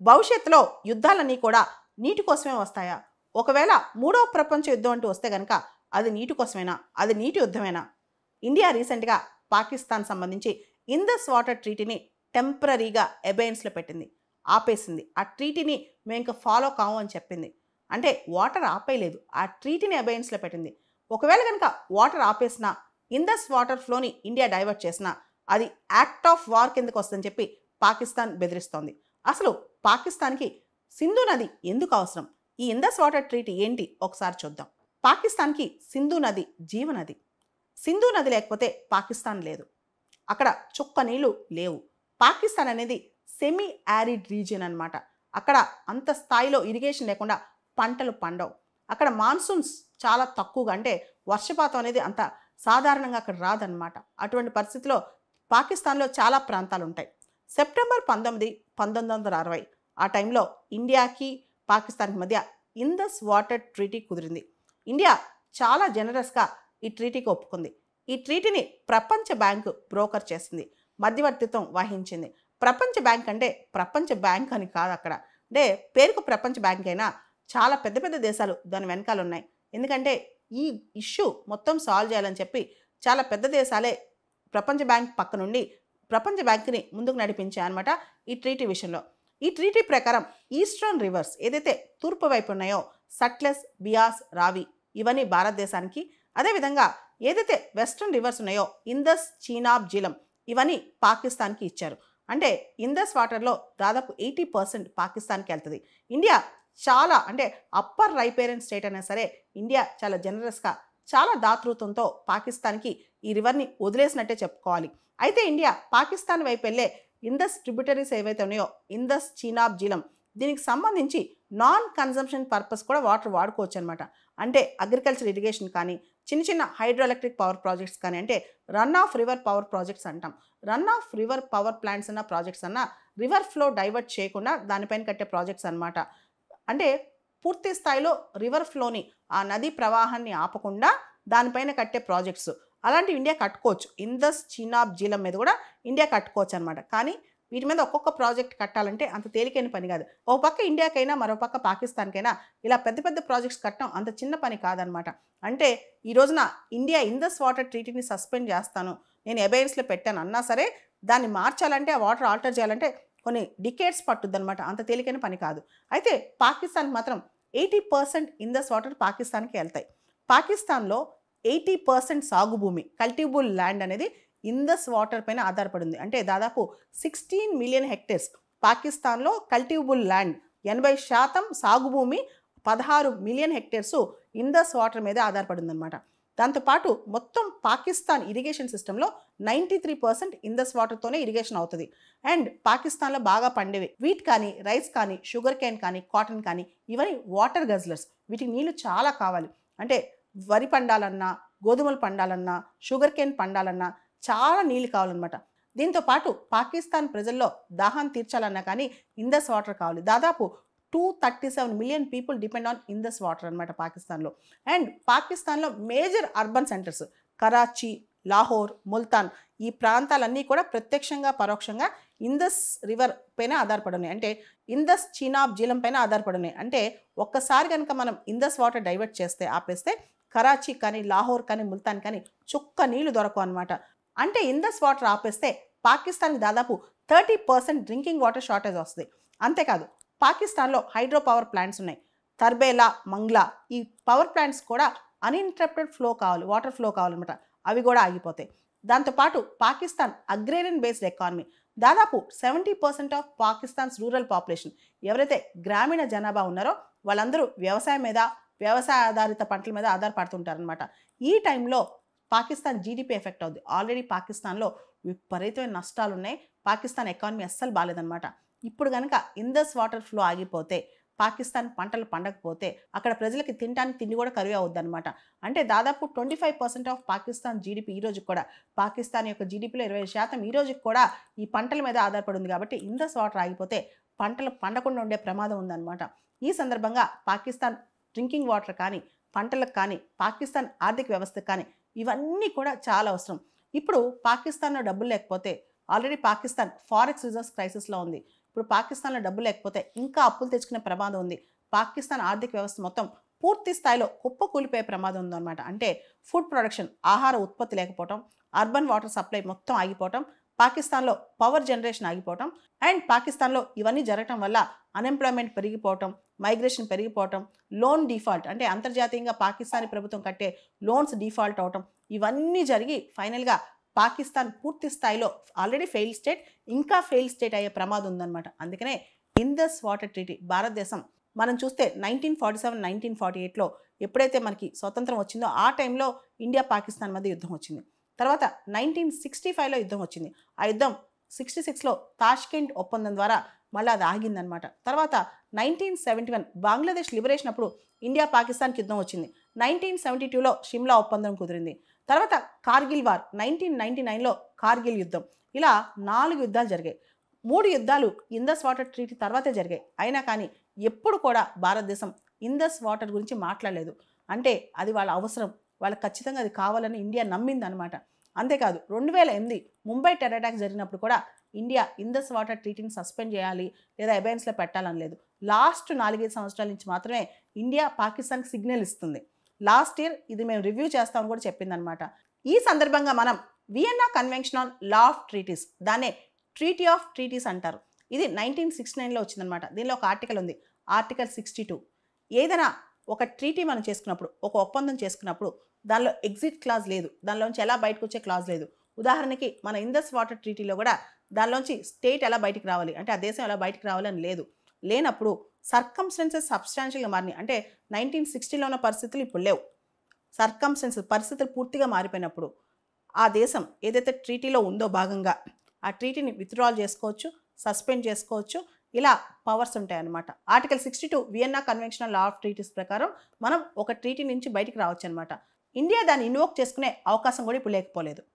భవిష్యత్తులో యుద్ధాలన్నీ కూడా నీటి కోసమే వస్తాయా? ఒకవేళ మూడవ ప్రపంచ యుద్ధం అంటూ వస్తే కనుక అది నీటి కోసమేనా? అది నీటి యుద్ధమేనా? ఇండియా రీసెంట్గా పాకిస్తాన్ సంబంధించి ఇందస్ వాటర్ ట్రీటీని టెంపరీగా అబెయన్స్లో పెట్టింది, ఆపేసింది. ఆ ట్రీటీని మేము ఇంకా ఫాలో కాము అని చెప్పింది. అంటే వాటర్ ఆపేయలేదు, ఆ ట్రీటీని అబెయన్స్లో పెట్టింది. ఒకవేళ కనుక వాటర్ ఆపేసినా, ఇందస్ వాటర్ ఫ్లోని ఇండియా డైవర్ట్ చేసినా అది యాక్ట్ ఆఫ్ వార్ కిందకు వస్తుందని చెప్పి పాకిస్తాన్ బెదిరిస్తోంది. అసలు పాకిస్తాన్కి సింధు నది ఎందుకు అవసరం? ఈ ఇందస్ వాటర్ ట్రీటీ ఏంటి ఒకసారి చూద్దాం. పాకిస్తాన్కి సింధు నది జీవనది. సింధు నది లేకపోతే పాకిస్తాన్ లేదు. అక్కడ చుక్క నీళ్లు లేవు. పాకిస్తాన్ అనేది సెమీ యారిడ్ రీజియన్ అనమాట. అక్కడ అంత స్థాయిలో ఇరిగేషన్ లేకుండా పంటలు పండవు. అక్కడ మాన్సూన్స్ చాలా తక్కువగా, అంటే వర్షపాతం అనేది అంత సాధారణంగా అక్కడ రాదనమాట. అటువంటి పరిస్థితిలో పాకిస్తాన్లో చాలా ప్రాంతాలు ఉంటాయి. సెప్టెంబర్ 19, 1960 ఆ టైంలో ఇండియాకి పాకిస్తాన్కి మధ్య ఇందస్ వాటర్ ట్రీటీ కుదిరింది. ఇండియా చాలా జనరస్గా ఈ ట్రీటీకి ఒప్పుకుంది. ఈ ట్రీటీని ప్రపంచ బ్యాంకు బ్రోకర్ చేసింది, మధ్యవర్తిత్వం వహించింది. ప్రపంచ బ్యాంక్ అంటే ప్రపంచ బ్యాంక్ అని కాదు అక్కడ. అంటే పేరుకు ప్రపంచ బ్యాంక్ అయినా చాలా పెద్ద పెద్ద దేశాలు దాని వెనకాల ఉన్నాయి. ఎందుకంటే ఈ ఇష్యూ మొత్తం సాల్వ్ చేయాలని చెప్పి చాలా పెద్ద దేశాలే ప్రపంచ బ్యాంక్ పక్క నుండి ప్రపంచ బ్యాంక్ని ముందుకు నడిపించాయన్నమాట ఈ ట్రీటీ విషయంలో. ఈ ట్రీటీ ప్రకారం ఈస్టర్న్ రివర్స్ ఏదైతే తూర్పు వైపు ఉన్నాయో, సట్లెస్, బియాస్, రావి, ఇవన్నీ భారతదేశానికి, అదేవిధంగా ఏదైతే వెస్ట్రన్ రివర్స్ ఉన్నాయో ఇందస్, చీనాబ్, జీలం, ఇవన్నీ పాకిస్తాన్కి ఇచ్చారు. అంటే ఇందస్ వాటర్లో దాదాపు 80% పాకిస్తాన్కి వెళ్తుంది. ఇండియా చాలా, అంటే అప్పర్ రైపేరియన్ స్టేట్ అయినా సరే ఇండియా చాలా జనరస్గా, చాలా దాతృత్వంతో పాకిస్తాన్కి ఈ రివర్ని వదిలేసినట్టే చెప్పుకోవాలి. అయితే ఇండియా పాకిస్తాన్ వైపు వెళ్ళే ఇందస్ ట్రిబ్యూటరీస్ ఏవైతే ఉన్నాయో, ఇందస్, చీనాబ్, జీలం, దీనికి సంబంధించి నాన్ కన్జంప్షన్ పర్పస్ కూడా వాటర్ వాడుకోవచ్చు అనమాట. అంటే అగ్రికల్చర్ ఇరిగేషన్ కానీ, చిన్న చిన్న హైడ్రో ఎలక్ట్రిక్ పవర్ ప్రాజెక్ట్స్ కానీ, అంటే run of river power projects అంటాం. Run of river power plants అన్న ప్రాజెక్ట్స్ అన్న రివర్ ఫ్లో డైవర్ట్ చేయకుండా దానిపైన కట్టే ప్రాజెక్ట్స్ అనమాట. అంటే పూర్తి స్థాయిలో రివర్ ఫ్లోని, ఆ నదీ ప్రవాహాన్ని ఆపకుండా దానిపైన కట్టే ప్రాజెక్ట్స్ అలాంటివి ఇండియా కట్టుకోవచ్చు. ఇందస్, చీనాబ్, జీలం మీద కూడా ఇండియా కట్టుకోవచ్చు అనమాట. కానీ వీటి మీద ఒక్కొక్క ప్రాజెక్ట్ కట్టాలంటే అంత తేలికైన పని కాదు. ఒక పక్క ఇండియాకైనా మరో పక్క పాకిస్తాన్కైనా ఇలా పెద్ద పెద్ద ప్రాజెక్ట్స్ కట్టడం అంత చిన్న పని కాదనమాట. అంటే ఈ రోజున ఇండియా ఇందస్ వాటర్ ట్రీటీని సస్పెండ్ చేస్తాను, నేను అబెయన్స్లో పెట్టాను అన్నా సరే దాన్ని మార్చాలంటే, ఆ వాటర్ ఆల్టర్ చేయాలంటే కొన్ని డికేట్స్ పట్టుద్ది అనమాట. అంత తేలికైన పని కాదు. అయితే పాకిస్తాన్కి మాత్రం 80% ఇందస్ వాటర్ పాకిస్తాన్కి వెళ్తాయి. పాకిస్తాన్లో 80% సాగు భూమి, కల్టిబుల్ ల్యాండ్ అనేది ఇందస్ వాటర్ పైన ఆధారపడింది. అంటే దాదాపు 16 మిలియన్ హెక్టేర్స్ పాకిస్తాన్లో కల్టిబుల్ ల్యాండ్, 80% సాగు భూమి, 16 మిలియన్ హెక్టేర్స్ ఇందస్ వాటర్ మీద ఆధారపడింది అనమాట. దాంతోపాటు మొత్తం పాకిస్తాన్ ఇరిగేషన్ సిస్టంలో 93% ఇందస్ వాటర్తోనే ఇరిగేషన్ అవుతుంది. అండ్ పాకిస్తాన్లో బాగా పండేవి వీట్ కానీ, రైస్ కానీ, షుగర్ కేన్ కానీ, కాటన్ కానీ, ఇవన్నీ వాటర్ గజ్లర్స్. వీటికి నీళ్లు చాలా కావాలి. అంటే వరి పండాలన్నా, గోధుమలు పండాలన్నా, షుగర్ కేన్ పండాలన్నా చాలా నీళ్ళు కావాలన్నమాట. దీంతోపాటు పాకిస్తాన్ ప్రజల్లో దాహాన్ని తీర్చాలన్నా కానీ ఇందస్ వాటర్ కావాలి. దాదాపు 237 million people depend on ఇందస్ water అనమాట పాకిస్తాన్లో. అండ్ పాకిస్తాన్లో major urban centres Karachi, Lahore, Multan, ఈ ప్రాంతాలన్నీ కూడా ప్రత్యక్షంగా పరోక్షంగా ఇందస్ రివర్ పైన ఆధారపడి ఉన్నాయి. అంటే ఇందస్, చీనాబ్, జీలం పైన ఆధారపడి ఉన్నాయి. అంటే ఒక్కసారి కనుక మనం ఇందస్ వాటర్ డైవర్ట్ చేస్తే, ఆపేస్తే కరాచీ కానీ, లాహోర్ కానీ, ముల్తాన్ కానీ చుక్క నీళ్లు దొరకవు అనమాట. అంటే ఇందస్ వాటర్ ఆపేస్తే పాకిస్తాన్కి దాదాపు 30% డ్రింకింగ్ వాటర్ షార్టేజ్ వస్తుంది. అంతేకాదు పాకిస్తాన్లో హైడ్రో పవర్ ప్లాంట్స్ ఉన్నాయి. తర్బేలా, మంగ్లా, ఈ పవర్ ప్లాంట్స్ కూడా అన్ఇంటరప్టెడ్ ఫ్లో కావాలి, వాటర్ ఫ్లో కావాలన్నమాట. అవి కూడా ఆగిపోతాయి. దాంతోపాటు పాకిస్తాన్ అగ్రేరియన్ బేస్డ్ ఎకానమీ. దాదాపు 70% ఆఫ్ పాకిస్తాన్స్ రూరల్ పాపులేషన్, ఎవరైతే గ్రామీణ జనాభా ఉన్నారో వాళ్ళందరూ వ్యవసాయం మీద, వ్యవసాయ ఆధారిత పంటల మీద ఆధారపడుతుంటారనమాట. ఈ టైంలో పాకిస్తాన్ జీడిపి ఎఫెక్ట్ అవుద్ది. ఆల్రెడీ పాకిస్తాన్లో విపరీతమైన నష్టాలు ఉన్నాయి. పాకిస్తాన్ ఎకానమీ అస్సలు బాగాలేదనమాట. ఇప్పుడు కనుక ఇందస్ వాటర్ ఫ్లో ఆగిపోతే, పాకిస్తాన్ పంటలు పండకపోతే అక్కడ ప్రజలకి తినడానికి తిండి కూడా కరువు అవుద్దనమాట. అంటే దాదాపు 25% ఆఫ్ పాకిస్తాన్ జీడిపి ఈ రోజుకి కూడా, పాకిస్తాన్ యొక్క జీడిపిలో 20% ఈ రోజుకి కూడా ఈ పంటల మీద ఆధారపడి ఉంది. కాబట్టి ఇందస్ వాటర్ ఆగిపోతే పంటలు పండకుండా ఉండే ప్రమాదం ఉందన్నమాట. ఈ సందర్భంగా పాకిస్తాన్ డ్రింకింగ్ వాటర్ కానీ, పంటలకు కానీ, పాకిస్తాన్ ఆర్థిక వ్యవస్థకు కానీ ఇవన్నీ కూడా చాలా అవసరం. ఇప్పుడు పాకిస్తాన్లో డబ్బులు లేకపోతే, ఆల్రెడీ పాకిస్తాన్ ఫారెక్స్ రిజర్వ్స్ క్రైసిస్లో ఉంది. ఇప్పుడు పాకిస్తాన్లో డబ్బు లేకపోతే ఇంకా అప్పులు తెచ్చుకునే ప్రమాదం ఉంది. పాకిస్తాన్ ఆర్థిక వ్యవస్థ మొత్తం పూర్తి స్థాయిలో కుప్పకూలిపోయే ప్రమాదం ఉందన్నమాట. అంటే ఫుడ్ ప్రొడక్షన్, ఆహార ఉత్పత్తి లేకపోవటం, అర్బన్ వాటర్ సప్లై మొత్తం ఆగిపోవటం, పాకిస్తాన్లో పవర్ జనరేషన్ ఆగిపోవటం అండ్ పాకిస్తాన్లో ఇవన్నీ జరగటం వల్ల అన్ఎంప్లాయ్మెంట్ పెరిగిపోవటం, మైగ్రేషన్ పెరిగిపోవటం, లోన్ డిఫాల్ట్ అంటే అంతర్జాతీయంగా పాకిస్తానీ ప్రభుత్వం కట్టే లోన్స్ డిఫాల్ట్ అవటం, ఇవన్నీ జరిగి ఫైనల్గా పాకిస్తాన్ పూర్తి స్థాయిలో ఆల్రెడీ ఫెయిల్ స్టేట్ ఇంకా ఫెయిల్ స్టేట్ అయ్యే ప్రమాదం ఉందన్నమాట. అందుకనే ఇండస్ వాటర్ ట్రీటీ భారతదేశం మనం చూస్తే 1947, 1948లో ఎప్పుడైతే మనకి స్వతంత్రం వచ్చిందో ఆ టైంలో ఇండియా పాకిస్తాన్ మధ్య యుద్ధం వచ్చింది. తర్వాత 1965లో యుద్ధం వచ్చింది. ఆ యుద్ధం 66లో తాష్కెంట్ ఒప్పందం ద్వారా మళ్ళీ అది ఆగిందనమాట. తర్వాత 1971 బంగ్లాదేశ్ లిబరేషన్ అప్పుడు ఇండియా పాకిస్తాన్కి యుద్ధం వచ్చింది. 1972లో షిమ్లా ఒప్పందం కుదిరింది. తర్వాత కార్గిల్ వార్ 1999లో కార్గిల్ యుద్ధం. ఇలా 4 యుద్ధాలు జరిగాయి. 3 యుద్ధాలు ఇండస్ వాటర్ ట్రీటీ తర్వాతే జరిగాయి. అయినా కానీ ఎప్పుడు కూడా భారతదేశం ఇండస్ వాటర్ గురించి మాట్లాడలేదు. అంటే అది వాళ్ళ అవసరం, వాళ్ళకి ఖచ్చితంగా అది కావాలని ఇండియా నమ్మిందనమాట. అంతేకాదు 2008 ముంబై టెర్రర్ అటాక్ జరిగినప్పుడు కూడా ఇండియా ఇండస్ వాటర్ ట్రీటీని సస్పెండ్ చేయాలి లేదా అబైన్స్లో పెట్టాలని లేదు. లాస్ట్ 4-5 సంవత్సరాల నుంచి మాత్రమే ఇండియా పాకిస్తాన్కి సిగ్నల్ ఇస్తుంది. లాస్ట్ ఇయర్ ఇది మేము రివ్యూ చేస్తామని కూడా చెప్పిందనమాట. ఈ సందర్భంగా మనం Vienna convention on law of treaties, దాన్నే ట్రీటీ ఆఫ్ ట్రీటీస్ అంటారు. ఇది 1969లో వచ్చిందనమాట. దీనిలో ఒక ఆర్టికల్ ఉంది, ఆర్టికల్ 62. ఏదైనా ఒక ట్రీటీ మనం చేసుకున్నప్పుడు, ఒక ఒప్పందం చేసుకున్నప్పుడు దానిలో ఎగ్జిట్ క్లాజ్ లేదు, దానిలోంచి ఎలా బయటకు వచ్చే క్లాజ్ లేదు. ఉదాహరణకి మన ఇండస్ వాటర్ ట్రీటీలో కూడా దానిలోంచి స్టేట్ ఎలా బయటికి రావాలి అంటే ఆ దేశం ఎలా బయటికి రావాలి అని లేదు. లేనప్పుడు సర్కమ్స్టెన్సెస్ సబ్స్టాన్షియల్గా మారినాయి. అంటే 1960లో ఉన్న పరిస్థితులు ఇప్పుడు లేవు. పరిస్థితులు పూర్తిగా మారిపోయినప్పుడు ఆ దేశం ఏదైతే ట్రీటీలో ఉందో భాగంగా ఆ ట్రీటీని విత్డ్రాల్ చేసుకోవచ్చు, సస్పెండ్ చేసుకోవచ్చు. ఇలా పవర్స్ ఉంటాయన్నమాట. Article 62 Vienna convention law of treaties ప్రకారం మనం ఒక ట్రీటీ నుంచి బయటికి రావచ్చు అనమాట. ఇండియా దాన్ని ఇన్వోక్ చేసుకునే అవకాశం కూడా ఇప్పుడు లేకపోలేదు.